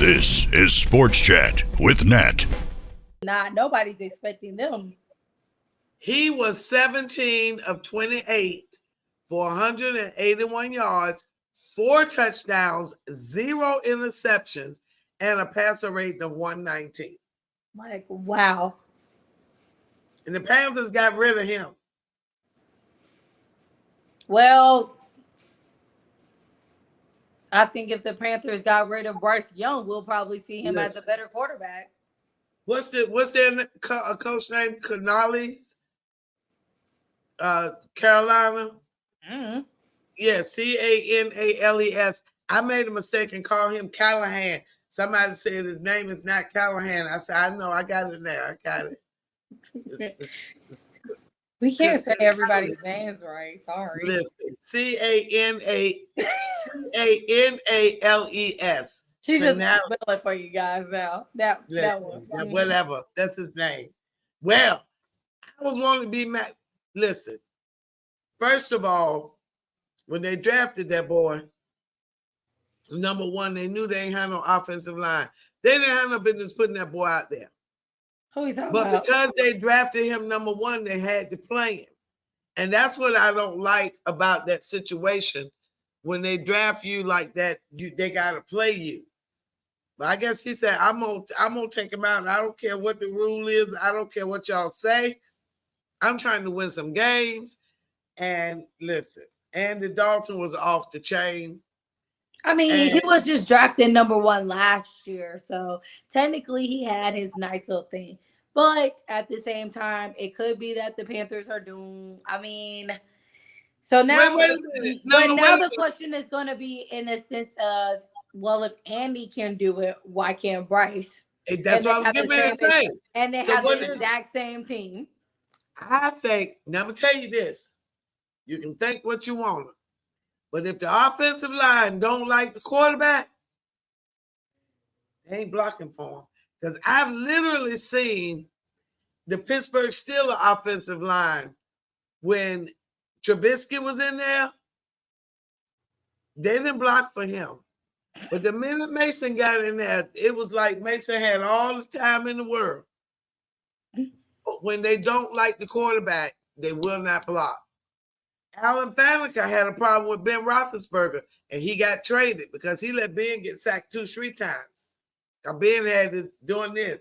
This is Sports Chat with Nat. Nobody's expecting them. He was 17 of 28 for 181 yards, 4 touchdowns, 0 interceptions, and a passer rating of 119. Like, wow. And the Panthers got rid of him. Well, I think if the Panthers got rid of Bryce Young, we'll probably see him as a better quarterback. What's their coach name? Canales? Carolina? Mm-hmm. Yeah, Canales. I made a mistake and called him Callahan. Somebody said his name is not Callahan. I said, I know, I got it there. I got it. We can't say everybody's names right. Sorry. Listen, Canales. She's just spelling for you guys now. That one. Whatever. That's his name. Well, I was wanting to be mad. Listen, first of all, when they drafted that boy, number one, they knew they ain't had no offensive line. They didn't have no business putting that boy out there. Who he's talking But about? because they drafted him number one, they had to play him. And that's what I don't like about that situation. When they draft you like that, they got to play you. But I guess he said, I'm gonna take him out. I don't care what the rule is. I don't care what y'all say. I'm trying to win some games. And listen, Andy Dalton was off the chain. I mean, he was just drafted number one last year. So technically he had his nice little thing. But at the same time, it could be that the Panthers are doomed. I mean, so now, wait a minute. Now the question is going to be in the sense of, well, if Andy can do it, why can't Bryce? That's what I was getting ready to say. And they have the exact same team. I think, now I'm going to tell you this. You can think what you want. But if the offensive line don't like the quarterback, they ain't blocking for him. Because I've literally seen the Pittsburgh Steelers offensive line when Trubisky was in there, they didn't block for him. But the minute Mason got in there, it was like Mason had all the time in the world. But when they don't like the quarterback, they will not block. Alan Faneca had a problem with Ben Roethlisberger, and he got traded because he let Ben get sacked 2-3 times. Now Ben had it doing this.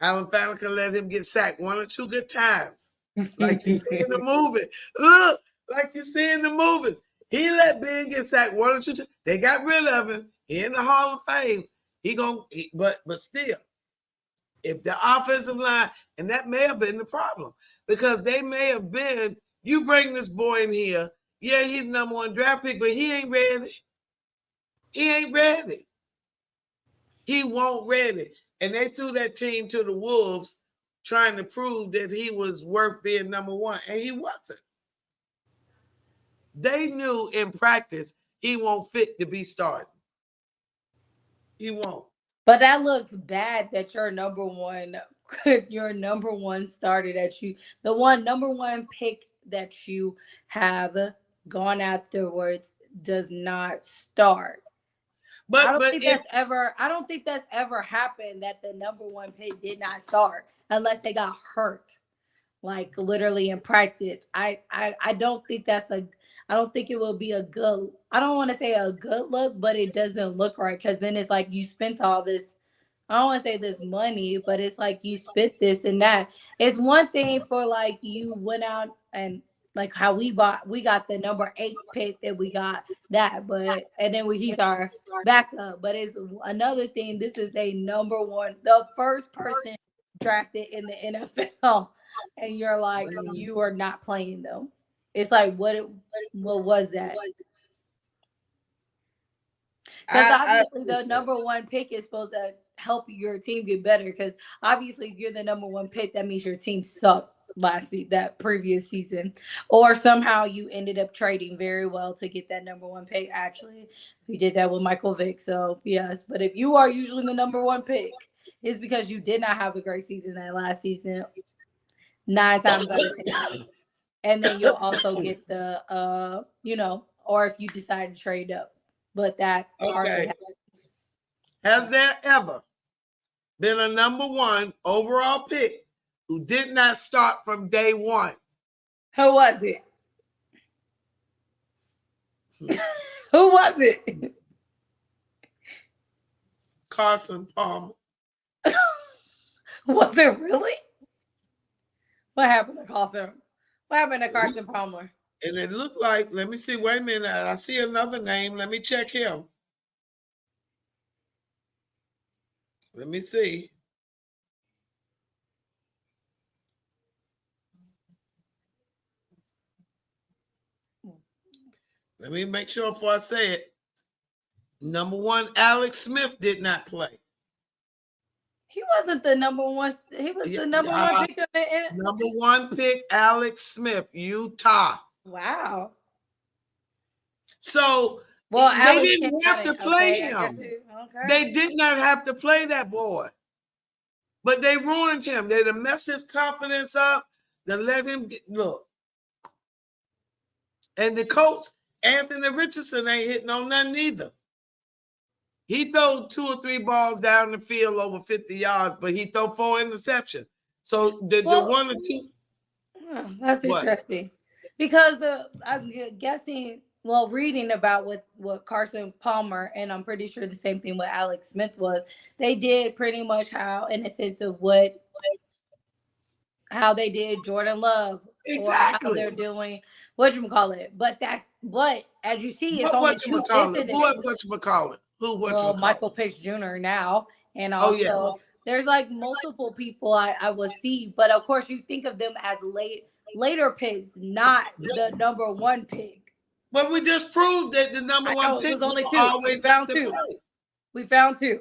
Alan Faneca let him get sacked 1 or 2 good times. Like you see in the movie. Look, like you see in the movies. He let Ben get sacked 1 or 2 times. They got rid of him. He in the Hall of Fame. But still, if the offensive line, and that may have been the problem, because they may have been, you bring this boy in here, yeah, he's the number 1 draft pick, but he ain't ready. He ain't ready. He won't ready. And they threw that team to the wolves trying to prove that he was worth being number 1, and he wasn't. They knew in practice he won't fit to be starting. He won't. But that looks bad that your number one started at you. The number one pick that you have gone afterwards does not start. But I don't think that's ever happened that the number 1 pick did not start unless they got hurt, like literally in practice. I don't think I don't think it will be I don't want to say a good look, but it doesn't look right, because then it's like you spent all this, I don't want to say this money, but it's like you spent this and that. It's one thing for like you went out and like how we got the number 8 pick that we got that, and then he's our backup. But it's another thing. This is a number 1, the first person drafted in the NFL, and you're like, you are not playing them. It's like, what was that? Because obviously the number 1 pick is supposed to help your team get better. Because obviously, if you're the number 1 pick, that means your team sucked that previous season, or somehow you ended up trading very well to get that number 1 pick. Actually, we did that with Michael Vick. So yes, but if you are usually the number 1 pick, it's because you did not have a great season that last season. 9 times out of 10. And then you'll also get the, or if you decide to trade up. But that hardly happens. Has there ever been a number 1 overall pick who did not start from day one? Who was it? Who was it? Carson Palmer. Was it really? What happened to Carson? What happened to Carson Palmer? And it looked like, let me see, wait a minute. I see another name. Let me check him. Let me see. Let me make sure before I say it. Number 1, Alex Smith did not play. He wasn't the number 1. He was the number 1 pick. Number 1 pick, Alex Smith, Utah. Wow. So they didn't have to play him. They did not have to play that boy. But they ruined him. They done messed his confidence up. They let him look. And the coach, Anthony Richardson, ain't hitting on nothing either. He threw 2 or 3 balls down the field over 50 yards, but he threw 4 interceptions. So the 1 or 2. That's interesting. Because I'm guessing, reading about what Carson Palmer, and I'm pretty sure the same thing with Alex Smith was, they did pretty much how, in a sense of how they did Jordan Love. Exactly. Or how they're doing whatchamacallit. But as you see, it's only 2 incidents. Whatchamacallit? Who? Michael Pitts Jr. now. And also there's like multiple people I would see, but of course you think of them as later picks, not the number 1 pick. But we just proved that the number 1 pick was only 2. Always have to play. We found 2.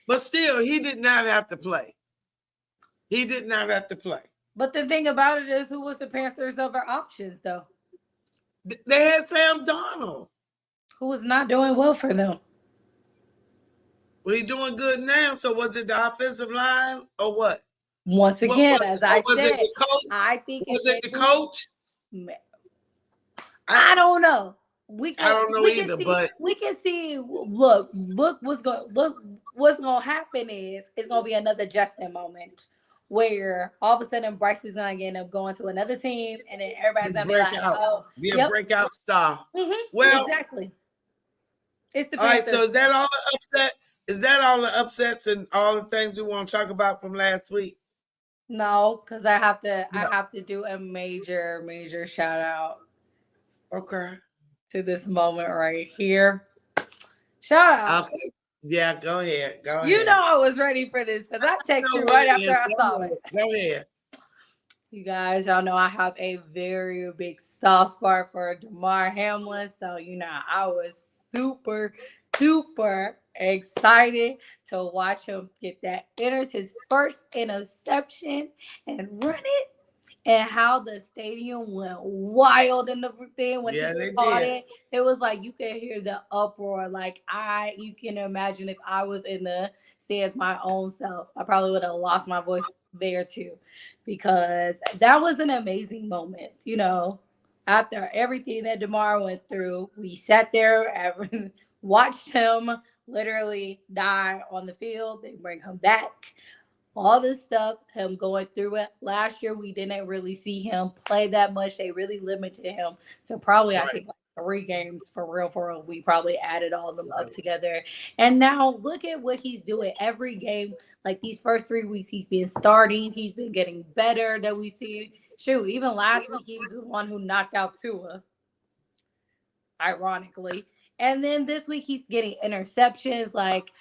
But still, he did not have to play. He did not have to play. But the thing about it is, who was the Panthers' other options, though? They had Sam Darnold, who was not doing well for them. Well, he's doing good now. So was it the offensive line or what? Once again, as I said, I think was it the coach? I don't know. I don't know either, but we can see. Look what's gonna happen is it's gonna be another Justin moment where all of a sudden Bryce is gonna end up going to another team, and then everybody's gonna be like, "Oh, be a breakout star." Mm-hmm. Well, exactly. It's the all right. So is that all the upsets? Is that all the upsets and all the things we want to talk about from last week? No, because I have to do a major shout out. Okay. To this moment right here. Shout out. Okay. Yeah, go ahead. You know I was ready for this because I texted you right after I saw it. Go ahead. You guys, y'all know I have a very big soft spot for Damar Hamlin. So, I was super excited to watch him get that his first interception and run it. And how the stadium went wild in the thing when he caught it. It was like you could hear the uproar. Like you can imagine if I was in the stands my own self, I probably would have lost my voice there too. Because that was an amazing moment. After everything that Damar went through, we sat there and watched him literally die on the field. They bring him back. All this stuff, him going through it. Last year, we didn't really see him play that much. They really limited him to probably, I think, 3 games for real. We probably added all of them up together. And now look at what he's doing every game. Like these first 3 weeks, he's been starting. He's been getting better that we see. Shoot, even last week, he was the one who knocked out Tua, ironically. And then this week, he's getting interceptions. Like,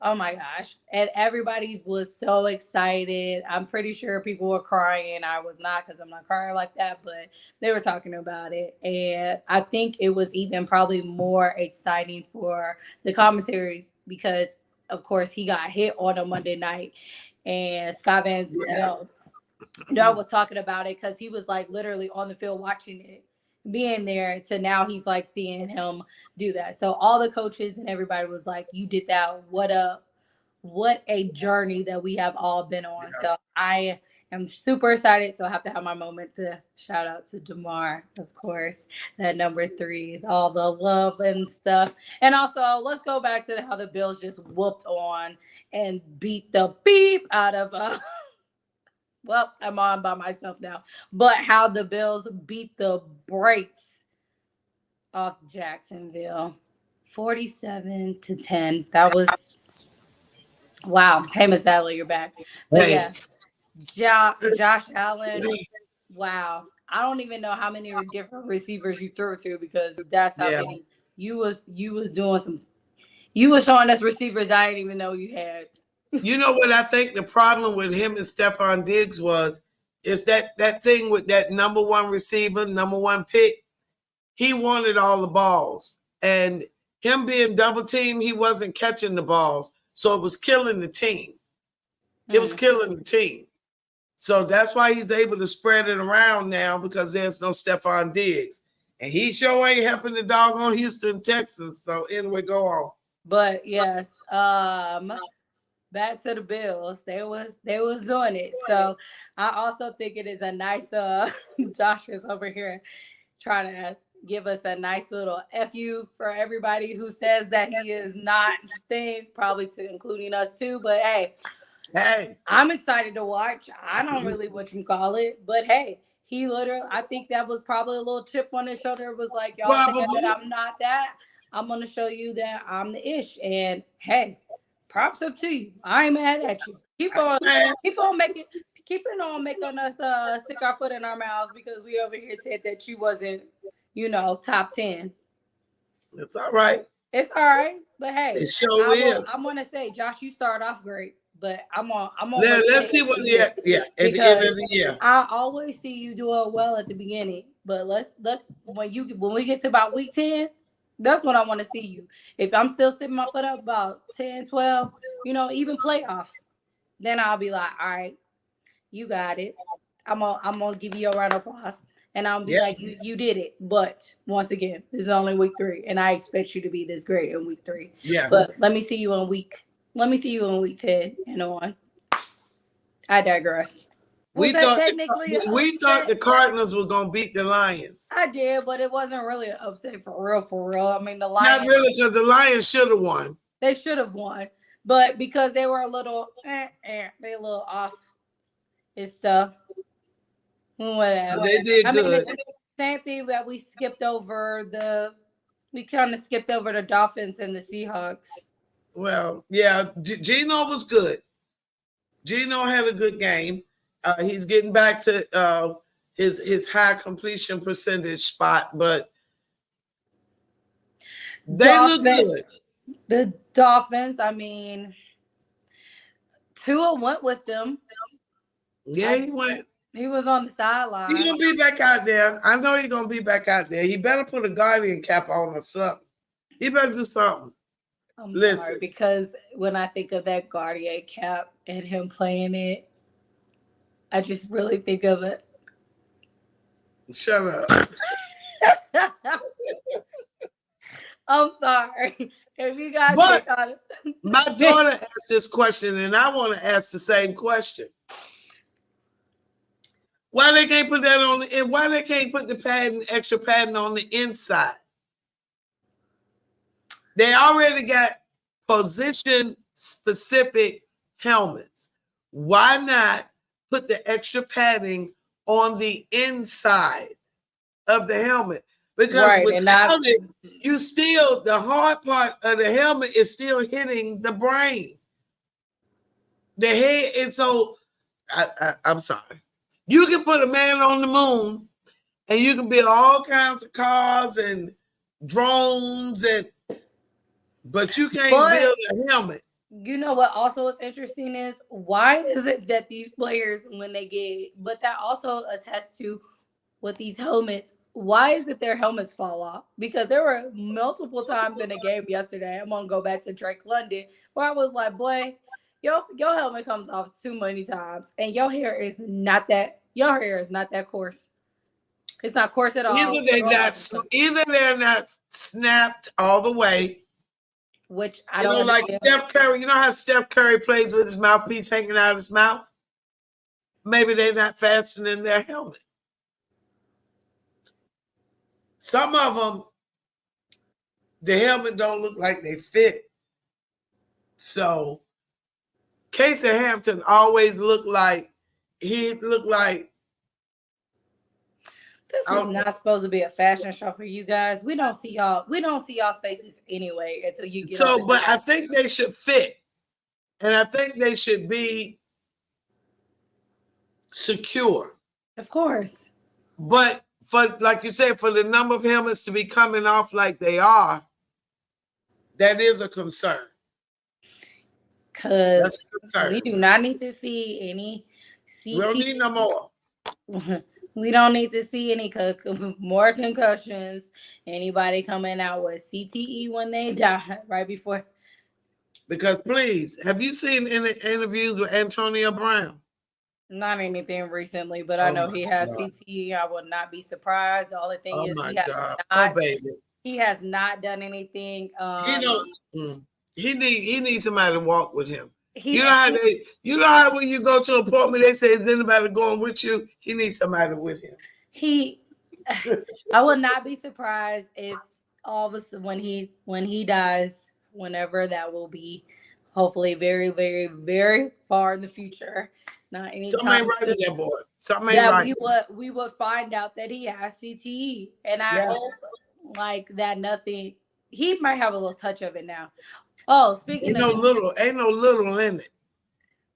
oh my gosh. And everybody was so excited. I'm pretty sure people were crying. I was not, because I'm not crying like that, but they were talking about it. And I think it was even probably more exciting for the commentaries because, of course, he got hit on a Monday night. And Scott Van was talking about it because he was like literally on the field watching it, being there, to now he's like seeing him do that. So all the coaches and everybody was like, you did that. What a journey that we have all been on. So I I'm super excited. So I have to have my moment to shout out to DeMar, of course, that number 3, all the love and stuff. And also, let's go back to how the Bills just whooped on and beat the beep out of well, I'm on by myself now. But how the Bills beat the brakes off Jacksonville. 47-10. That was wow. Hey, Miss Adler, you're back. But yeah, Josh Allen. Wow. I don't even know how many different receivers you threw to, because that's how many you was doing some. You was showing us receivers I didn't even know you had. You know what I think the problem with him and Stephon Diggs is that thing with that number 1 receiver, number 1 pick. He wanted all the balls, and him being double teamed, he wasn't catching the balls, so it was killing the team. It was killing the team. So that's why he's able to spread it around now, because there's no Stephon Diggs, and he sure ain't helping the doggone Houston Texans. So anyway, go on. But yes, back to the Bills. They was doing it. So I also think it is a nice Josh is over here trying to give us a nice little FU for everybody who says that he is not things, probably to including us too. But hey, I'm excited to watch. I don't really what you call it, but hey, he literally, I think that was probably a little chip on his shoulder. It was like, y'all think that I'm not that. I'm gonna show you that I'm the ish. And hey, props up to you. I ain't mad at you. Keep on making us stick our foot in our mouths, because we over here said that you wasn't, top 10. It's all right. It's all right. But hey, it sure is. I'm gonna say, Josh, you start off great, but I'm on. Let's see what at the end of the year. I always see you do it well at the beginning, but let's when we get to about week 10, that's when I want to see you. If I'm still sitting my foot up about 10, 12, even playoffs, then I'll be like, all right, you got it. I'm gonna give you a round of applause, and I'll be like, you did it. But once again, this is only week 3, and I expect you to be this great in week 3. Yeah. But let me see you in week 10 and on. I digress. We thought the Cardinals were gonna beat the Lions. I did, but it wasn't really an upset for real. I mean, the Lions. Not really, because the Lions should have won. They should have won, but because they were a little, they a little off. It's whatever. So they did good. Mean, same thing that we skipped over we kind of skipped over the Dolphins and the Seahawks. Well, yeah, Geno was good. Geno had a good game. He's getting back to his high completion percentage spot, but they look good. The Dolphins, I mean, Tua went with them. Yeah, he went. He was on the sideline. He's going to be back out there. I know he's going to be back out there. He better put a Guardian cap on or something. He better do something. Listen. Sorry, because when I think of that Guardian cap and him playing it, I just really think of it. Shut up. I'm sorry. If you guys on it. My daughter asked this question, and I want to ask the same question. Why they can't put that on and why they can't put the extra padding on the inside? They already got position-specific helmets. Why not put the extra padding on the inside of the helmet? Because without it, the hard part of the helmet is still hitting the brain. The head, and so I'm sorry. You can put a man on the moon, and you can build all kinds of cars and drones, but you can't build a helmet. You know what also is interesting is, why is it that these players, when they but that also attests to with these helmets, why is it their helmets fall off? Because there were multiple times in the game yesterday, I'm going to go back to Drake London, where I was like, boy, your helmet comes off too many times, and your hair is not that coarse. It's not coarse at all. Either they're not snapped all the way. Which I don't like Steph Curry. You know how Steph Curry plays with his mouthpiece hanging out of his mouth? maybe they're not fastening their helmet. Some of them, the helmet don't look like they fit. So Casey Hampton always looked like this is not supposed to be a fashion show for you guys. We don't see y'all's faces anyway until you get. So, but I think they should fit, and I think they should be secure. Of course. But for, like you said, for the number of helmets to be coming off like they are, that is a concern. Because we do not need to see any CTE. We don't need no more. We don't need to see any more concussions. Anybody coming out with CTE when they die right before. Because please, have you seen any interviews with Antonio Brown? Not anything recently, but I know he has CTE. I would not be surprised. The only thing is he has not done anything. He needs somebody to walk with him. You know how when you go to an appointment, they say, is anybody going with you? He needs somebody with him. I would not be surprised if all of a sudden when he dies, whenever that will be, hopefully very, very, very far in the future. Not anytime. Something ain't right with that boy. Something ain't right. We would find out that he has CTE, and I hope that nothing. He might have a little touch of it now. Oh, speaking ain't no little in it.